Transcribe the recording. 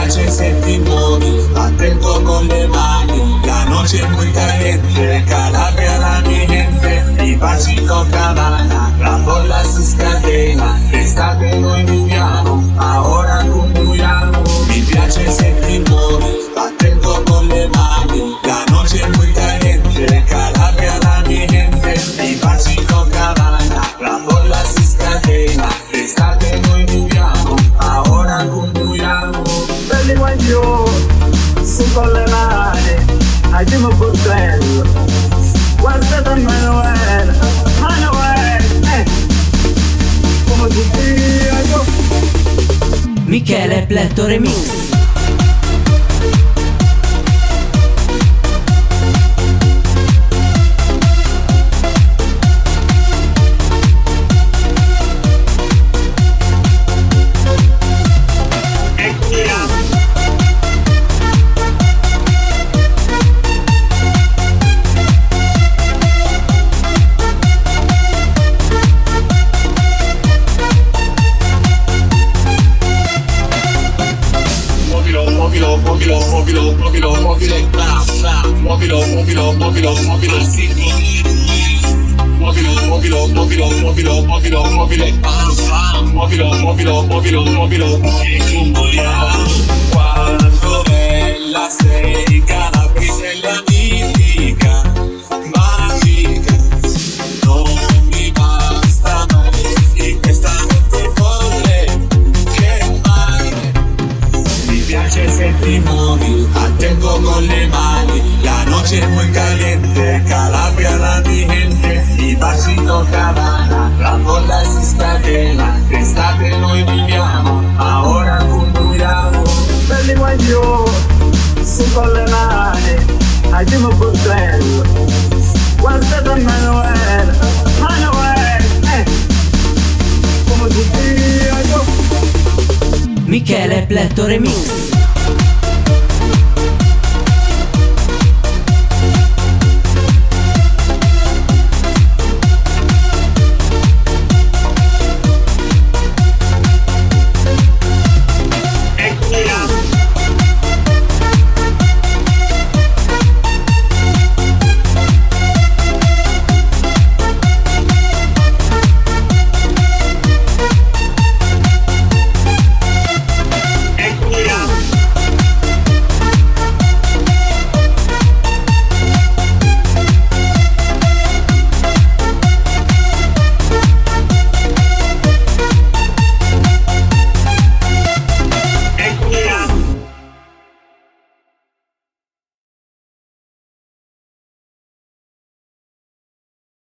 piace se ti muovi, attento con le mani. La noche es muy caliente, Calabria la mi gente. I baci Copacabana, la folla si scatena. L'estate noi viviamo, ma ora conviviamo. Mi piace se ti muovi, attento con le mani. La noche es muy caliente, Calabria la mi gente. I baci Copacabana, la folla si scatena. L'estate noi viviamo, ma ora conviviamo. Belli guaglio, su con le mani, andiamo col bello. Guardate Manuel, come ti dico. Michele Pletto Remix. Muovilo, e convogliamo. Quando bella sei, Calabria sei la mitica, magica. Non mi basta mai, in questa notte folle, che mai. Mi piace se ti muovi, attento con le mani. La noche es muy caliente, Calabria la mi gente. I baci Copacabana, la folla si scatena. L'estate noi viviamo, ma ora conviviamo. Belli guaglio, su con le mani, andiamo col bello. Guardate Manuel, come ti dico. Michele Pletto Remix.